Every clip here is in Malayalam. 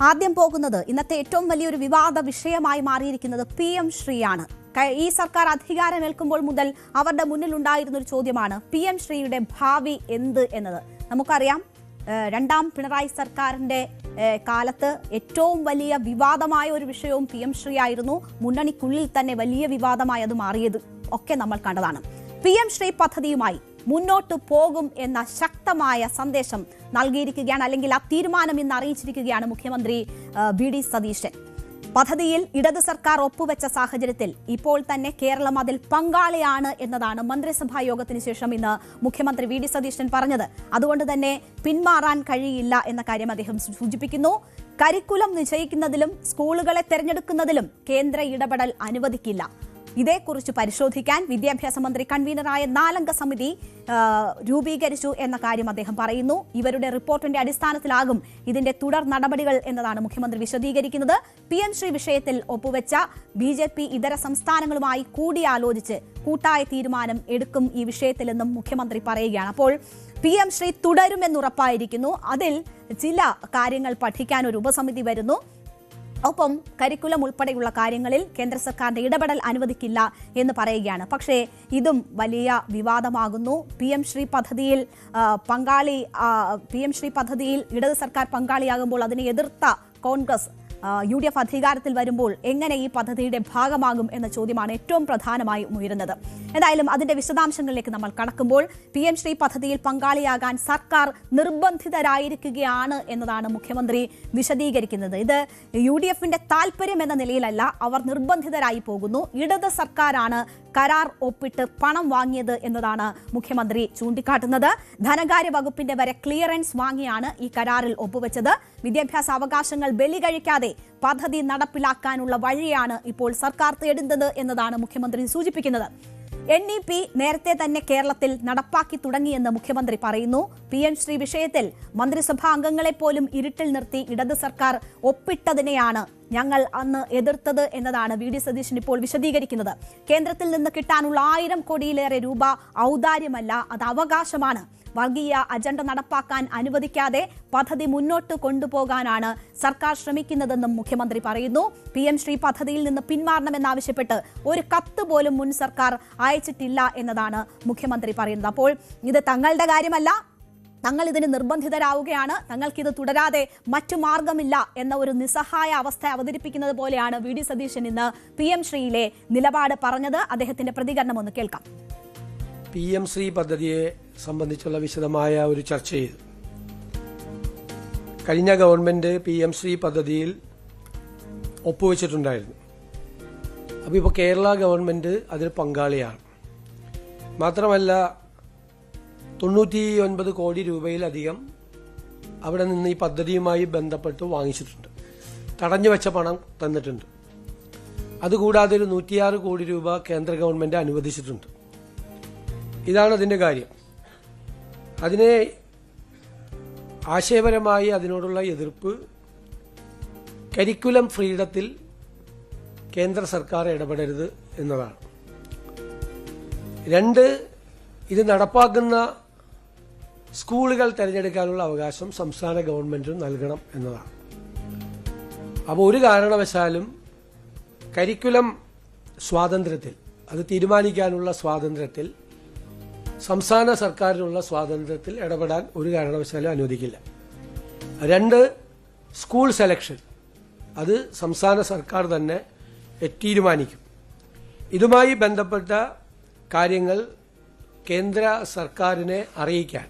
ആദ്യം പോകുന്നത് ഇന്നത്തെ ഏറ്റവും വലിയൊരു വിവാദ വിഷയമായി മാറിയിരിക്കുന്നത് PM ശ്രീയാണ്. ഈ സർക്കാർ അധികാരമേൽക്കുമ്പോൾ മുതൽ അവരുടെ മുന്നിലുണ്ടായിരുന്ന ഒരു ചോദ്യമാണ് PM ശ്രീയുടെ ഭാവി എന്ത് എന്നത്. നമുക്കറിയാം, രണ്ടാം പിണറായി സർക്കാരിന്റെ കാലത്ത് ഏറ്റവും വലിയ വിവാദമായ ഒരു വിഷയവും PM ശ്രീ ആയിരുന്നു. മുന്നണിക്കുള്ളിൽ തന്നെ വലിയ വിവാദമായി അത് മാറിയത് ഒക്കെ നമ്മൾ കണ്ടതാണ്. PM ശ്രീ പദ്ധതിയുമായി മുന്നോട്ട് പോകും എന്ന ശക്തമായ സന്ദേശം നൽകിയിരിക്കുകയാണ്, അല്ലെങ്കിൽ ആ തീരുമാനം ഇന്ന് അറിയിച്ചിരിക്കുകയാണ് മുഖ്യമന്ത്രി VD സതീശൻ. പദ്ധതിയിൽ ഇടത് സർക്കാർ ഒപ്പുവെച്ച സാഹചര്യത്തിൽ ഇപ്പോൾ തന്നെ കേരളം അതിൽ പങ്കാളിയാണ് എന്നതാണ് മന്ത്രിസഭാ യോഗത്തിന് ശേഷം ഇന്ന് മുഖ്യമന്ത്രി VD സതീശൻ പറഞ്ഞത്. അതുകൊണ്ട് തന്നെ പിന്മാറാൻ കഴിയില്ല എന്ന കാര്യം അദ്ദേഹം സൂചിപ്പിക്കുന്നു. കരിക്കുലം നിശ്ചയിക്കുന്നതിലും സ്കൂളുകളെ തെരഞ്ഞെടുക്കുന്നതിലും കേന്ദ്ര ഇടപെടൽ അനുവദിക്കില്ല. ഇതേക്കുറിച്ച് പരിശോധിക്കാൻ വിദ്യാഭ്യാസ മന്ത്രി കൺവീനറായ 4-അംഗ സമിതി രൂപീകരിച്ചു എന്ന കാര്യം അദ്ദേഹം പറയുന്നു. ഇവരുടെ റിപ്പോർട്ടിന്റെ അടിസ്ഥാനത്തിലാകും ഇതിന്റെ തുടർ നടപടികൾ എന്നതാണ് മുഖ്യമന്ത്രി വിശദീകരിക്കുന്നത്. PM ശ്രീ വിഷയത്തിൽ ഒപ്പുവെച്ച BJP ഇതര സംസ്ഥാനങ്ങളുമായി കൂടിയാലോചിച്ച് കൂട്ടായ തീരുമാനം എടുക്കും ഈ വിഷയത്തിലെന്നും മുഖ്യമന്ത്രി പറയുകയാണ്. അപ്പോൾ PM ശ്രീ തുടരുമെന്നുറപ്പായിരിക്കുന്നു. അതിൽ ചില കാര്യങ്ങൾ പഠിക്കാൻ ഒരു ഉപസമിതി വരുന്നു. ഒപ്പം കരിക്കുലം ഉൾപ്പെടെയുള്ള കാര്യങ്ങളിൽ കേന്ദ്ര സർക്കാരിന്റെ ഇടപെടൽ അനുവദിക്കില്ല എന്ന് പറയുകയാണ്. പക്ഷേ ഇതും വലിയ വിവാദമാകുന്നു. PM ശ്രീ പദ്ധതിയിൽ ഇടത് സർക്കാർ പങ്കാളിയാകുമ്പോൾ അതിനെ എതിർത്ത കോൺഗ്രസ് UDF അധികാരത്തിൽ വരുമ്പോൾ എങ്ങനെ ഈ പദ്ധതിയുടെ ഭാഗമാകും എന്ന ചോദ്യമാണ് ഏറ്റവും പ്രധാനമായി ഉയരുന്നത്. എന്തായാലും അതിന്റെ വിശദാംശങ്ങളിലേക്ക് നമ്മൾ കടക്കുമ്പോൾ PM ശ്രീ പദ്ധതിയിൽ പങ്കാളിയാകാൻ സർക്കാർ നിർബന്ധിതരായിരിക്കുകയാണ് എന്നതാണ് മുഖ്യമന്ത്രി വിശദീകരിക്കുന്നത്. ഇത് UDFന്റെ താല്പര്യം എന്ന നിലയിലല്ല, അവർ നിർബന്ധിതരായി പോകുന്നു. ഇടത് സർക്കാരാണ് കരാർ ഒപ്പിട്ട് പണം വാങ്ങിയത് എന്നതാണ് മുഖ്യമന്ത്രി ചൂണ്ടിക്കാട്ടുന്നത്. ധനകാര്യ വകുപ്പിന്റെ വരെ ക്ലിയറൻസ് വാങ്ങിയാണ് ഈ കരാറിൽ ഒപ്പുവെച്ചത്. വിദ്യാഭ്യാസ അവകാശങ്ങൾ ബലി കഴിക്കാതെ പദ്ധതി നടപ്പിലാക്കാനുള്ള വഴിയാണ് ഇപ്പോൾ സർക്കാർ തേടുന്നത് എന്നതാണ് മുഖ്യമന്ത്രി സൂചിപ്പിക്കുന്നത്. NEP നേരത്തെ തന്നെ കേരളത്തിൽ നടപ്പാക്കി തുടങ്ങിയെന്ന് മുഖ്യമന്ത്രി പറയുന്നു. PM ശ്രീ വിഷയത്തിൽ മന്ത്രിസഭാ അംഗങ്ങളെ പോലും ഇരുട്ടിൽ നിർത്തി ഇടത് സർക്കാർ ഒപ്പിട്ടതിനെയാണ് ഞങ്ങൾ അന്ന് എതിർത്തത് എന്നതാണ് VD സതീശൻ ഇപ്പോൾ വിശദീകരിക്കുന്നത്. കേന്ദ്രത്തിൽ നിന്ന് കിട്ടാനുള്ള 1000 കോടിയിലേറെ രൂപ ഔദാര്യമല്ല, അത് അവകാശമാണ്. വർഗീയ അജണ്ട നടപ്പാക്കാൻ അനുവദിക്കാതെ പദ്ധതി മുന്നോട്ട് കൊണ്ടുപോകാനാണ് സർക്കാർ ശ്രമിക്കുന്നതെന്നും മുഖ്യമന്ത്രി പറയുന്നു. PM ശ്രീ പദ്ധതിയിൽ നിന്ന് പിന്മാറണമെന്നാവശ്യപ്പെട്ട് ഒരു കത്ത് പോലും മുൻ സർക്കാർ അയച്ചിട്ടില്ല എന്നതാണ് മുഖ്യമന്ത്രി പറയുന്നത്. അപ്പോൾ ഇത് തങ്ങളുടെ കാര്യമല്ല, തങ്ങൾ ഇതിന് നിർബന്ധിതരാവുകയാണ്, തങ്ങൾക്കിത് തുടരാതെ മറ്റു മാർഗമില്ല എന്ന ഒരു നിസ്സഹായ അവസ്ഥ അവതരിപ്പിക്കുന്നത് പോലെയാണ് VD സതീശൻ ഇന്ന് PM ശ്രീയിലെ നിലപാട് പറഞ്ഞത്. അദ്ദേഹത്തിന്റെ പ്രതികരണം ഒന്ന് കേൾക്കാം. PM ശ്രീ പദ്ധതിയെ സംബന്ധിച്ചുള്ള വിശദമായ ഒരു ചർച്ച ചെയ്തു. കഴിഞ്ഞ ഗവൺമെന്റ് PM ശ്രീ പദ്ധതിയിൽ ഒപ്പുവെച്ചിട്ടുണ്ടായിരുന്നു. അപ്പോൾ ഇപ്പോൾ കേരള ഗവൺമെന്റ് അതിൽ പങ്കാളിയാണ്. മാത്രമല്ല 99 കോടി രൂപയിലധികം അവിടെ നിന്ന് ഈ പദ്ധതിയുമായി ബന്ധപ്പെട്ട് വാങ്ങിച്ചിട്ടുണ്ട്. തടഞ്ഞു വെച്ച പണം തന്നിട്ടുണ്ട്. അതുകൂടാതെ ഒരു 106 കോടി രൂപ കേന്ദ്ര ഗവൺമെന്റ് അനുവദിച്ചിട്ടുണ്ട്. ഇതാണ് അതിൻ്റെ കാര്യം. അതിനെ ആശയപരമായി അതിനോടുള്ള എതിർപ്പ് കരിക്കുലം ഫ്രീഡത്തിൽ കേന്ദ്ര സർക്കാർ ഇടപെടരുത് എന്നതാണ്. 2, ഇത് നടപ്പാക്കുന്ന സ്കൂളുകൾ തിരഞ്ഞെടുക്കാനുള്ള അവകാശം സംസ്ഥാന ഗവൺമെന്റിന് നൽകണം എന്നതാണ്. അപ്പോൾ ഒരു കാരണവശാലും കരിക്കുലം സ്വാതന്ത്ര്യത്തിൽ, അത് തീരുമാനിക്കാനുള്ള സ്വാതന്ത്ര്യത്തിൽ, സംസ്ഥാന സർക്കാരിനുള്ള സ്വാതന്ത്ര്യത്തിൽ ഇടപെടാൻ ഒരു കാരണവശാലും അനുവദിക്കില്ല. 2, സ്കൂൾ സെലക്ഷൻ, അത് സംസ്ഥാന സർക്കാർ തന്നെ തീരുമാനിക്കും. ഇതുമായി ബന്ധപ്പെട്ട കാര്യങ്ങൾ കേന്ദ്ര സർക്കാരിനെ അറിയിക്കാൻ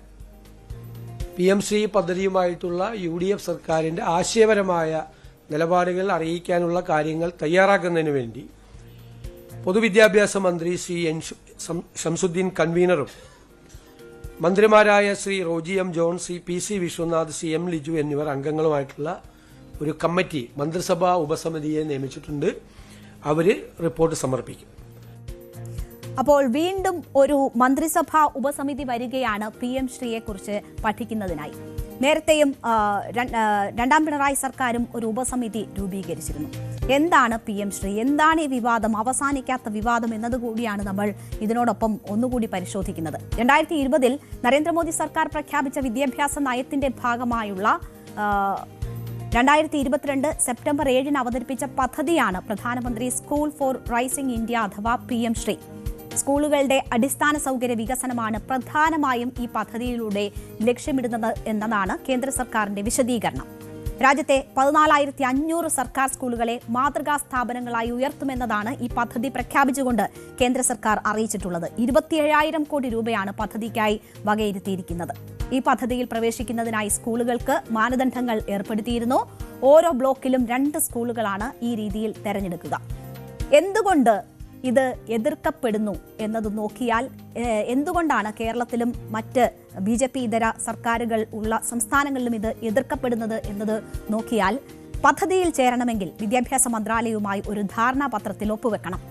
PM ശ്രീ പദ്ധതിയുമായിട്ടുള്ള UDF സർക്കാരിൻ്റെ ആശയപരമായ നിലപാടുകൾ അറിയിക്കാനുള്ള കാര്യങ്ങൾ തയ്യാറാക്കുന്നതിന് വേണ്ടി പൊതുവിദ്യാഭ്യാസ മന്ത്രി ശ്രീ ശംസുദ്ദീൻ കൺവീനറും മന്ത്രിമാരായ Shri Roji M John, Shri PC Vishwanath, Shri M Liju എന്നിവർ അംഗങ്ങളുമായിട്ടുള്ള ഒരു കമ്മിറ്റി, മന്ത്രിസഭാ ഉപസമിതിയെ നിയമിച്ചിട്ടുണ്ട്. അവർ റിപ്പോർട്ട് സമർപ്പിക്കും. അപ്പോൾ വീണ്ടും ഒരു മന്ത്രിസഭാ ഉപസമിതി വരികയാണ് PM ശ്രീയെ കുറിച്ച് പഠിക്കുന്നതിനായി. നേരത്തെയും രണ്ടാം പിണറായി സർക്കാരും ഒരു ഉപസമിതി രൂപീകരിച്ചിരുന്നു. എന്താണ് PM ശ്രീ, എന്താണ് ഈ വിവാദം, അവസാനിക്കാത്ത വിവാദം എന്നതുകൂടിയാണ് നമ്മൾ ഇതിനോടൊപ്പം ഒന്നുകൂടി പരിശോധിക്കുന്നത്. 2020 നരേന്ദ്രമോദി സർക്കാർ പ്രഖ്യാപിച്ച വിദ്യാഭ്യാസ നയത്തിന്റെ ഭാഗമായുള്ള 2022 സെപ്റ്റംബർ 7 അവതരിപ്പിച്ച പദ്ധതിയാണ് പ്രധാനമന്ത്രി സ്കൂൾ ഫോർ റൈസിംഗ് ഇന്ത്യ അഥവാ PM ശ്രീ. സ്കൂളുകളുടെ അടിസ്ഥാന സൗകര്യ വികസനമാണ് പ്രധാനമായും ഈ പദ്ധതിയിലൂടെ ലക്ഷ്യമിടുന്നത് എന്നതാണ് കേന്ദ്ര സർക്കാരിന്റെ വിശദീകരണം. രാജ്യത്തെ 14,500 സർക്കാർ സ്കൂളുകളെ മാതൃകാ സ്ഥാപനങ്ങളായി ഉയർത്തുമെന്നതാണ് ഈ പദ്ധതി പ്രഖ്യാപിച്ചുകൊണ്ട് കേന്ദ്ര സർക്കാർ അറിയിച്ചിട്ടുള്ളത്. 27,000 കോടി രൂപയാണ് പദ്ധതിക്കായി വകയിരുത്തിയിരിക്കുന്നത്. ഈ പദ്ധതിയിൽ പ്രവേശിക്കുന്നതിനായി സ്കൂളുകൾക്ക് മാനദണ്ഡങ്ങൾ ഏർപ്പെടുത്തിയിരുന്നു. ഓരോ ബ്ലോക്കിലും 2 സ്കൂളുകളാണ് ഈ രീതിയിൽ തെരഞ്ഞെടുക്കുക. എന്തുകൊണ്ട് ഇത് എതിർക്കപ്പെടുന്നു എന്നത് നോക്കിയാൽ, എന്തുകൊണ്ടാണ് കേരളത്തിലും മറ്റ് BJP ഇതര സർക്കാരുകൾ ഉള്ള സംസ്ഥാനങ്ങളിലും ഇത് എതിർക്കപ്പെടുന്നത് എന്നത് നോക്കിയാൽ, പദ്ധതിയിൽ ചേരണമെങ്കിൽ വിദ്യാഭ്യാസ മന്ത്രാലയവുമായി ഒരു ധാരണാപത്രത്തിൽ ഒപ്പുവെക്കണം.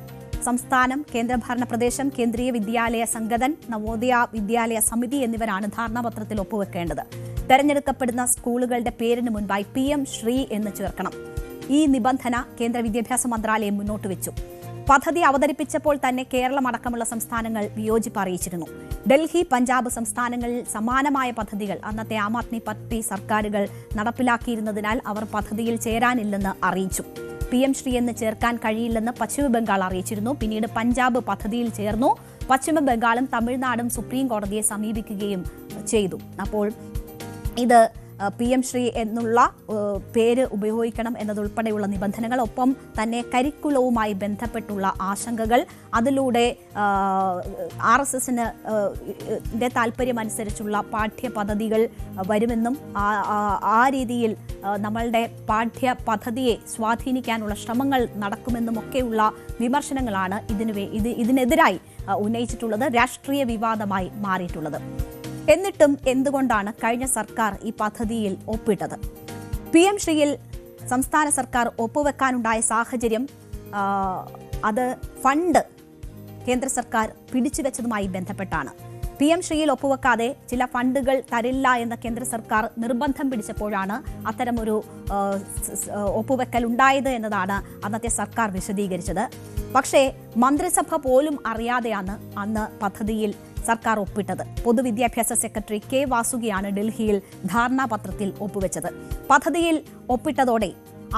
സംസ്ഥാനം, കേന്ദ്രഭരണ പ്രദേശം, കേന്ദ്രീയ വിദ്യാലയ സംഘടൻ, നവോദയ വിദ്യാലയ സമിതി എന്നിവരാണ് ധാരണാപത്രത്തിൽ ഒപ്പുവെക്കേണ്ടത്. തെരഞ്ഞെടുക്കപ്പെടുന്ന സ്കൂളുകളുടെ പേരിന് മുൻപായി PM ശ്രീ എന്ന് ചേർക്കണം. ഈ നിബന്ധന കേന്ദ്ര വിദ്യാഭ്യാസ മന്ത്രാലയം മുന്നോട്ട് വെച്ചു. പദ്ധതി അവതരിപ്പിച്ചപ്പോൾ തന്നെ കേരളം അടക്കമുള്ള സംസ്ഥാനങ്ങൾ വിയോജിപ്പ് അറിയിച്ചിരുന്നു. ഡൽഹി, പഞ്ചാബ് സംസ്ഥാനങ്ങളിൽ സമാനമായ പദ്ധതികൾ അന്നത്തെ ആം ആദ്മി പാർട്ടി സർക്കാരുകൾ നടപ്പിലാക്കിയിരുന്നതിനാൽ അവർ പദ്ധതിയിൽ ചേരാനില്ലെന്ന് അറിയിച്ചു. PM ശ്രീ എന്ന് ചേർക്കാൻ കഴിയില്ലെന്ന് പശ്ചിമ ബംഗാൾ അറിയിച്ചിരുന്നു. പിന്നീട് പഞ്ചാബ് പദ്ധതിയിൽ ചേർന്നു. പശ്ചിമ ബംഗാളും തമിഴ്നാടും സുപ്രീം കോടതിയെ സമീപിക്കുകയും ചെയ്തു. അപ്പോൾ ഇത് PM ശ്രീ എന്നുള്ള പേര് ഉപയോഗിക്കണം എന്നതുൾപ്പെടെയുള്ള നിബന്ധനകൾ, ഒപ്പം തന്നെ കരിക്കുലവുമായി ബന്ധപ്പെട്ടുള്ള ആശങ്കകൾ, അതിലൂടെ RSSന് താല്പര്യമനുസരിച്ചുള്ള പാഠ്യപദ്ധതികൾ വരുമെന്നും ആ രീതിയിൽ നമ്മളുടെ പാഠ്യപദ്ധതിയെ സ്വാധീനിക്കാനുള്ള ശ്രമങ്ങൾ നടക്കുമെന്നുമൊക്കെയുള്ള വിമർശനങ്ങളാണ് ഇതിനെതിരായി ഉന്നയിച്ചിട്ടുള്ളത്, രാഷ്ട്രീയ വിവാദമായി മാറിയിട്ടുള്ളത്. എന്നിട്ടും എന്തുകൊണ്ടാണ് കഴിഞ്ഞ സർക്കാർ ഈ പദ്ധതിയിൽ ഒപ്പിട്ടത്? PM ശ്രീയിൽ സംസ്ഥാന സർക്കാർ ഒപ്പുവെക്കാനുണ്ടായ സാഹചര്യം അത് ഫണ്ട് കേന്ദ്ര സർക്കാർ പിടിച്ചുവെച്ചതുമായി ബന്ധപ്പെട്ടാണ്. PM ശ്രീയിൽ ഒപ്പുവെക്കാതെ ചില ഫണ്ടുകൾ തരില്ല എന്ന കേന്ദ്ര സർക്കാർ നിർബന്ധം പിടിച്ചപ്പോഴാണ് അത്തരമൊരു ഒപ്പുവെക്കൽ ഉണ്ടായത് എന്നതാണ് അന്നത്തെ സർക്കാർ വിശദീകരിച്ചത്. പക്ഷേ മന്ത്രിസഭ പോലും അറിയാതെയാണ് അന്ന് പദ്ധതിയിൽ സർക്കാർ ഒപ്പിട്ടത്. പൊതുവിദ്യാഭ്യാസ സെക്രട്ടറി K. വാസുകിയാണ് ഡൽഹിയിൽ ധാരണാപത്രത്തിൽ ഒപ്പുവെച്ചത്. പദ്ധതിയിൽ ഒപ്പിട്ടതോടെ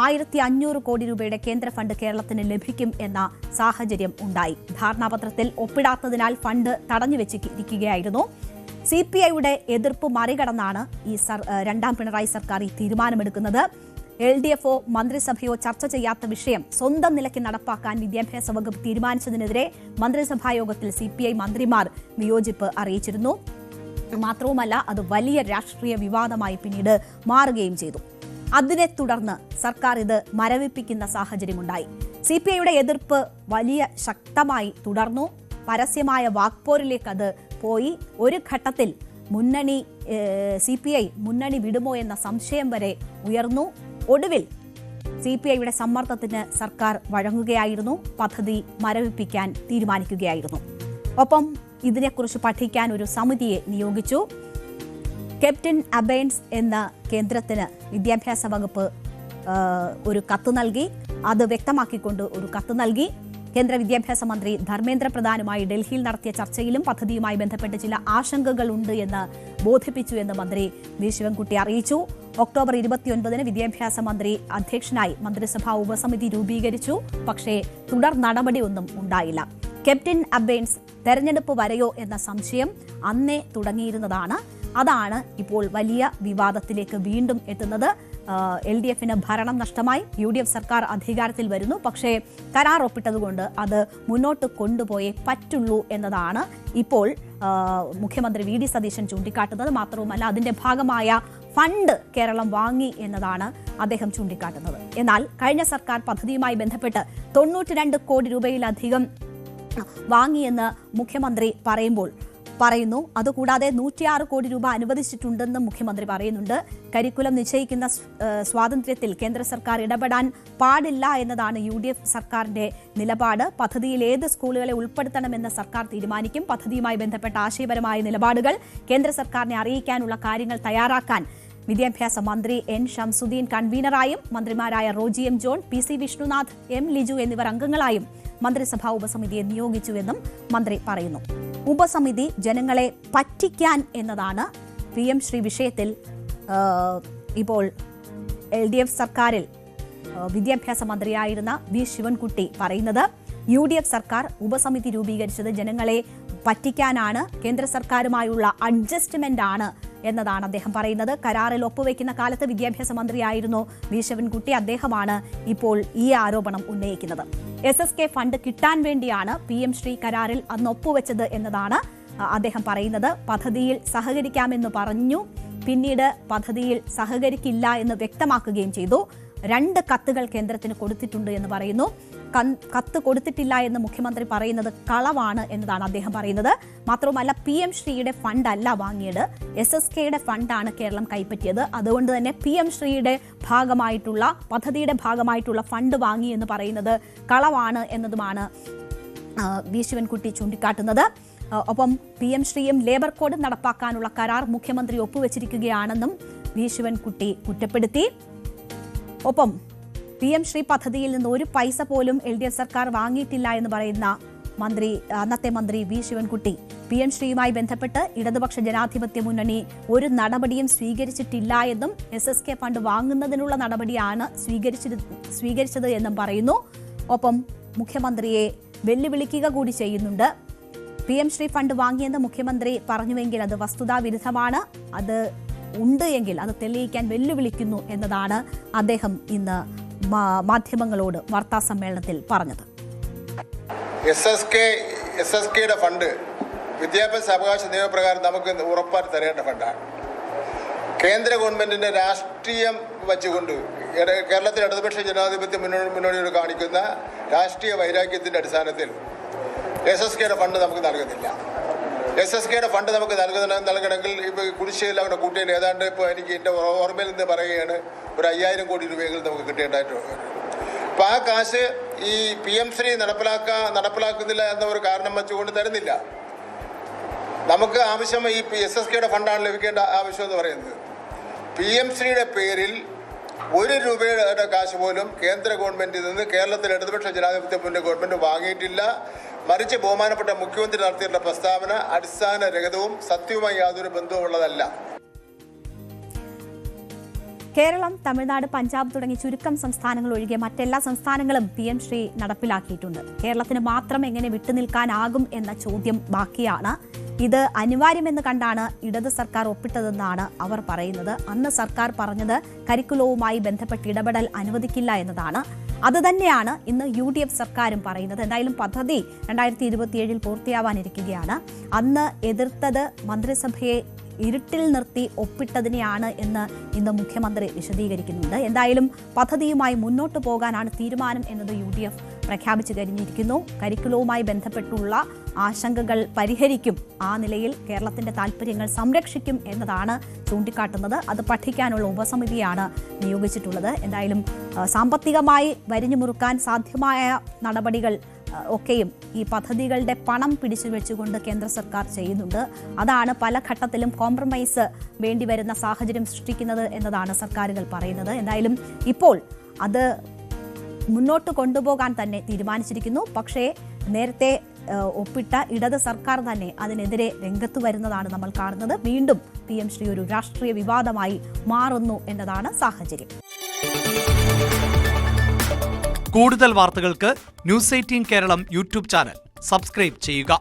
1,500 കോടി രൂപയുടെ കേന്ദ്ര ഫണ്ട് കേരളത്തിന് ലഭിക്കും എന്ന സാഹചര്യം ഉണ്ടായി. ധാരണാപത്രത്തിൽ ഒപ്പിടാത്തതിനാൽ ഫണ്ട് തടഞ്ഞുവെച്ചിരിക്കുകയായിരുന്നു. CPIയുടെ എതിർപ്പ് മറികടന്നാണ് ഈ രണ്ടാം പിണറായി സർക്കാർ ഈ തീരുമാനമെടുക്കുന്നത്. LDFO മന്ത്രിസഭയോ ചർച്ച ചെയ്യാത്ത വിഷയം സ്വന്തം നിലയ്ക്ക് നടപ്പാക്കാൻ വിദ്യാഭ്യാസ വകുപ്പ് തീരുമാനിച്ചതിനെതിരെ മന്ത്രിസഭായോഗത്തിൽ CPI മന്ത്രിമാർ വിയോജിപ്പ് അറിയിച്ചിരുന്നു. മാത്രവുമല്ല, അത് വലിയ രാഷ്ട്രീയ വിവാദമായി പിന്നീട് മാറുകയും ചെയ്തു. അതിനെ തുടർന്ന് സർക്കാർ ഇത് മരവിപ്പിക്കുന്ന സാഹചര്യമുണ്ടായി. CPIയുടെ എതിർപ്പ് വലിയ ശക്തമായി തുടർന്നു. പരസ്യമായ വാക്പോരിലേക്ക് അത് പോയി. ഒരു ഘട്ടത്തിൽ CPI മുന്നണി വിടുമോ എന്ന സംശയം വരെ ഉയർന്നു. ഒടുവിൽ CPIയുടെ സമ്മർദ്ദത്തിന് സർക്കാർ വഴങ്ങുകയായിരുന്നു. പദ്ധതി മരവിപ്പിക്കാൻ തീരുമാനിക്കുകയായിരുന്നു. ഒപ്പം ഇതിനെക്കുറിച്ച് പഠിക്കാൻ ഒരു സമിതിയെ നിയോഗിച്ചു. ക്യാപ്റ്റൻ അബൈൻസ് എന്ന കേന്ദ്രത്തിന് വിദ്യാഭ്യാസ വകുപ്പ് ഒരു കത്ത് നൽകി. അത് വ്യക്തമാക്കിക്കൊണ്ട് ഒരു കത്ത് നൽകി. കേന്ദ്ര വിദ്യാഭ്യാസ മന്ത്രി ധർമ്മേന്ദ്ര പ്രധാനുമായി ഡൽഹിയിൽ നടത്തിയ ചർച്ചയിലും പദ്ധതിയുമായി ബന്ധപ്പെട്ട് ചില ആശങ്കകളുണ്ട് എന്ന് ബോധിപ്പിച്ചു എന്ന് മന്ത്രി വി ശിവൻകുട്ടി അറിയിച്ചു. ഒക്ടോബർ 29 വിദ്യാഭ്യാസ മന്ത്രി അധ്യക്ഷനായി മന്ത്രിസഭാ ഉപസമിതി രൂപീകരിച്ചു. പക്ഷേ തുടർ നടപടിയൊന്നും ഉണ്ടായില്ല. ക്യാപ്റ്റൻ അബൈൻസ് തെരഞ്ഞെടുപ്പ് വരെയോ എന്ന സംശയം അന്നേ തുടങ്ങിയിരുന്നതാണ്. അതാണ് ഇപ്പോൾ വലിയ വിവാദത്തിലേക്ക് വീണ്ടും എത്തുന്നത്. LDFന് ഭരണം നഷ്ടമായി. UDF സർക്കാർ അധികാരത്തിൽ വരുന്നു. പക്ഷേ കരാർ ഒപ്പിട്ടതുകൊണ്ട് അത് മുന്നോട്ട് കൊണ്ടുപോയേ പറ്റുള്ളൂ എന്നതാണ് ഇപ്പോൾ മുഖ്യമന്ത്രി VD സതീശൻ ചൂണ്ടിക്കാട്ടുന്നത്. മാത്രവുമല്ല, അതിന്റെ ഭാഗമായ ഫണ്ട് കേരളം വാങ്ങി എന്നതാണ് അദ്ദേഹം ചൂണ്ടിക്കാട്ടുന്നത്. എന്നാൽ കഴിഞ്ഞ സർക്കാർ പദ്ധതിയുമായി ബന്ധപ്പെട്ട് 92 കോടി രൂപയിലധികം വാങ്ങിയെന്ന് മുഖ്യമന്ത്രി പറയുന്നു. അതുകൂടാതെ 106 കോടി രൂപ അനുവദിച്ചിട്ടുണ്ടെന്നും മുഖ്യമന്ത്രി പറയുന്നുണ്ട്. കരിക്കുലം നിശ്ചയിക്കുന്ന സ്വാതന്ത്ര്യത്തിൽ കേന്ദ്ര സർക്കാർ ഇടപെടാൻ പാടില്ല എന്നതാണ് UDF സർക്കാരിന്റെ നിലപാട്. പദ്ധതിയിൽ ഏത് സ്കൂളുകളെ ഉൾപ്പെടുത്തണമെന്ന് സർക്കാർ തീരുമാനിക്കും. പദ്ധതിയുമായി ബന്ധപ്പെട്ട ആശയപരമായ നിലപാടുകൾ കേന്ദ്ര സർക്കാരിനെ അറിയിക്കാനുള്ള കാര്യങ്ങൾ തയ്യാറാക്കാൻ വിദ്യാഭ്യാസ മന്ത്രി N. ഷംസുദ്ദീൻ കൺവീനറായും മന്ത്രിമാരായ Roji M. John, PC Vishnunath, M. Liju എന്നിവർ അംഗങ്ങളായും മന്ത്രിസഭാ ഉപസമിതിയെ നിയോഗിച്ചുവെന്നും മന്ത്രി പറയുന്നു. ഉപസമിതി ജനങ്ങളെ പറ്റിക്കാൻ എന്നതാണ് PM ശ്രീ വിഷയത്തിൽ ഇപ്പോൾ LDF സർക്കാരിൽ വിദ്യാഭ്യാസ മന്ത്രിയായിരുന്ന വി ശിവൻകുട്ടി പറയുന്നത്. UDF സർക്കാർ ഉപസമിതി രൂപീകരിച്ചത് ജനങ്ങളെ പറ്റിക്കാനാണ്, കേന്ദ്ര സർക്കാരുമായുള്ള അഡ്ജസ്റ്റ്മെന്റ് ആണ് എന്നതാണ് അദ്ദേഹം പറയുന്നത്. കരാറിൽ ഒപ്പുവെക്കുന്ന കാലത്ത് വിദ്യാഭ്യാസ മന്ത്രിയായിരുന്നു വി ശിവൻകുട്ടി. അദ്ദേഹമാണ് ഇപ്പോൾ ഈ ആരോപണം ഉന്നയിക്കുന്നത്. SSK ഫണ്ട് കിട്ടാൻ വേണ്ടിയാണ് PM ശ്രീ കരാറിൽ അന്ന് ഒപ്പുവെച്ചത് എന്നതാണ് അദ്ദേഹം പറയുന്നത്. പദ്ധതിയിൽ സഹകരിക്കാമെന്ന് പറഞ്ഞു, പിന്നീട് പദ്ധതിയിൽ സഹകരിക്കില്ല എന്ന് വ്യക്തമാക്കുകയും ചെയ്തു. 2 കത്തുകൾ കേന്ദ്രത്തിന് കൊടുത്തിട്ടുണ്ട് എന്ന് പറയുന്നു. കത്ത് കൊടുത്തിട്ടില്ല എന്ന് മുഖ്യമന്ത്രി പറയുന്നത് കളവാണ് എന്നതാണ് അദ്ദേഹം പറയുന്നത്. മാത്രവുമല്ല, PM ശ്രീയുടെ ഫണ്ടല്ല വാങ്ങിയത്, SSKയുടെ ഫണ്ടാണ് കേരളം കൈപ്പറ്റിയത്. അതുകൊണ്ട് തന്നെ PM ശ്രീയുടെ ഭാഗമായിട്ടുള്ള പദ്ധതിയുടെ ഭാഗമായിട്ടുള്ള ഫണ്ട് വാങ്ങി എന്ന് പറയുന്നത് കളവാണ് എന്നതുമാണ് വി ശിവൻകുട്ടി ചൂണ്ടിക്കാട്ടുന്നത്. ഒപ്പം PM ശ്രീയും ലേബർ കോഡ് നടപ്പാക്കാനുള്ള കരാർ മുഖ്യമന്ത്രി ഒപ്പുവെച്ചിരിക്കുകയാണെന്നും വി ശിവൻകുട്ടി കുറ്റപ്പെടുത്തി. ഒപ്പം PM ശ്രീ പദ്ധതിയിൽ നിന്ന് 1 പൈസ പോലും LDF സർക്കാർ വാങ്ങിയിട്ടില്ല എന്ന് പറയുന്ന അന്നത്തെ മന്ത്രി വി ശിവൻകുട്ടി PM ശ്രീയുമായി ബന്ധപ്പെട്ട് ഇടതുപക്ഷ ജനാധിപത്യ മുന്നണി ഒരു നടപടിയും സ്വീകരിച്ചിട്ടില്ല എന്നും SSK ഫണ്ട് വാങ്ങുന്നതിനുള്ള നടപടിയാണ് സ്വീകരിച്ചത് എന്നും പറയുന്നു. ഒപ്പം മുഖ്യമന്ത്രിയെ വെല്ലുവിളിക്കുക കൂടി ചെയ്യുന്നുണ്ട്. PM ശ്രീ ഫണ്ട് വാങ്ങിയെന്ന് മുഖ്യമന്ത്രി പറഞ്ഞുവെങ്കിൽ അത് വസ്തുതാവിരുദ്ധമാണ്, അത് ഉണ്ട് എങ്കിൽ അത് തെളിയിക്കാൻ വെല്ലുവിളിക്കുന്നു എന്നതാണ് അദ്ദേഹം ഇന്ന് മാധ്യമങ്ങളോട് വാർത്താ സമ്മേളനത്തിൽ പറഞ്ഞത്. SSKയുടെ ഫണ്ട് വിദ്യാഭ്യാസ അവകാശ നിയമപ്രകാരം നമുക്ക് ഉറപ്പാക്കി തരേണ്ട ഫണ്ടാണ്. കേന്ദ്ര ഗവൺമെന്റിന്റെ രാഷ്ട്രീയം വച്ചുകൊണ്ട് കേരളത്തിലെ ഇടതുപക്ഷ ജനാധിപത്യ മുന്നണിയോട് കാണിക്കുന്ന രാഷ്ട്രീയ വൈരാഗ്യത്തിന്റെ അടിസ്ഥാനത്തിൽ SSKയുടെ ഫണ്ട് നമുക്ക് നൽകുന്നില്ല. SSKയുടെ ഫണ്ട് നമുക്ക് നൽകണമെങ്കിൽ ഇപ്പോൾ കുടിശ്ശികയിൽ അവിടെ കൂട്ടിയാൽ ഏതാണ്ട് ഇപ്പോൾ എനിക്ക് എൻ്റെ ഓർമ്മയിൽ നിന്ന് പറയുകയാണ് 5,000 കോടി രൂപയെങ്കിലും നമുക്ക് കിട്ടേണ്ടതായിട്ട്. അപ്പോൾ ആ കാശ് ഈ PM ശ്രീ നടപ്പിലാക്കുന്നില്ല എന്ന ഒരു കാരണം വെച്ചുകൊണ്ട് തരുന്നില്ല. നമുക്ക് ആവശ്യം ഈ SSKയുടെ ഫണ്ടാണ് ലഭിക്കേണ്ട ആവശ്യം എന്ന് പറയുന്നത്. PM ശ്രീയുടെ പേരിൽ 1 രൂപയുടെ കാശ് പോലും കേന്ദ്ര ഗവൺമെന്റിൽ നിന്ന് കേരളത്തിലെ ഇടതുപക്ഷ ജനാധിപത്യ മുന്നണി ഗവൺമെന്റ് വാങ്ങിയിട്ടില്ല. മറിച്ച് ബഹുമാനപ്പെട്ട മുഖ്യമന്ത്രി നടത്തിയിട്ടുള്ള പ്രസ്താവന അടിസ്ഥാനരഹിതവും സത്യവുമായി യാതൊരു ബന്ധവുമുള്ളതല്ല. കേരളം, തമിഴ്നാട്, പഞ്ചാബ് തുടങ്ങി ചുരുക്കം സംസ്ഥാനങ്ങൾ ഒഴികെ മറ്റെല്ലാ സംസ്ഥാനങ്ങളും PM ശ്രീ നടപ്പിലാക്കിയിട്ടുണ്ട്. കേരളത്തിന് മാത്രം എങ്ങനെ വിട്ടുനിൽക്കാനാകും എന്ന ചോദ്യം ബാക്കിയാണ്. ഇത് അനിവാര്യമെന്ന് കണ്ടാണ് ഇടത് സർക്കാർ ഒപ്പിട്ടതെന്നാണ് അവർ പറയുന്നത്. അന്ന് സർക്കാർ പറഞ്ഞത് കരിക്കുലവുമായി ബന്ധപ്പെട്ട് ഇടപെടൽ അനുവദിക്കില്ല എന്നതാണ്. അതുതന്നെയാണ് ഇന്ന് UDF സർക്കാരും പറയുന്നത്. എന്തായാലും പദ്ധതി 2027 പൂർത്തിയാവാനിരിക്കുകയാണ്. അന്ന് എതിർത്തത് മന്ത്രിസഭയെ ഇരുട്ടിൽ നിർത്തി ഒപ്പിട്ടതിനെയാണ് എന്ന് ഇന്ന് മുഖ്യമന്ത്രി വിശദീകരിക്കുന്നുണ്ട്. എന്തായാലും പദ്ധതിയുമായി മുന്നോട്ട് പോകാനാണ് തീരുമാനം എന്നത് UDF പ്രഖ്യാപിച്ചു കഴിഞ്ഞിരിക്കുന്നു. കരിക്കുലവുമായി ബന്ധപ്പെട്ടുള്ള ആശങ്കകൾ പരിഹരിക്കും, ആ നിലയിൽ കേരളത്തിന്റെ താൽപ്പര്യങ്ങൾ സംരക്ഷിക്കും എന്നതാണ് ചൂണ്ടിക്കാട്ടുന്നത്. അത് പഠിക്കാനുള്ള ഉപസമിതിയാണ് നിയോഗിച്ചിട്ടുള്ളത്. എന്തായാലും സാമ്പത്തികമായി വരിഞ്ഞുമുറുക്കാൻ സാധ്യമായ നടപടികൾ ഒക്കെയും ഈ പദ്ധതികളുടെ പണം പിടിച്ചു വെച്ചുകൊണ്ട് കേന്ദ്ര സർക്കാർ ചെയ്യുന്നുണ്ട്. അതാണ് പല ഘട്ടത്തിലും കോംപ്രമൈസ് വേണ്ടിവരുന്ന സാഹചര്യം സൃഷ്ടിക്കുന്നത് എന്നതാണ് സർക്കാരുകൾ പറയുന്നത്. എന്തായാലും ഇപ്പോൾ അത് മുന്നോട്ട് കൊണ്ടുപോകാൻ തന്നെ തീരുമാനിച്ചിരിക്കുന്നു. പക്ഷേ നേരത്തെ ഒപ്പിട്ട ഇടത് സർക്കാർ തന്നെ അതിനെതിരെ രംഗത്ത് വരുന്നതാണ് നമ്മൾ കാണുന്നത്. വീണ്ടും PM ശ്രീ ഒരു രാഷ്ട്രീയ വിവാദമായി മാറുന്നു എന്നതാണ് സാഹചര്യം. കൂടുതൽ വാർത്തകൾക്ക് News 18 Keralam YouTube channel subscribe ചെയ്യുക.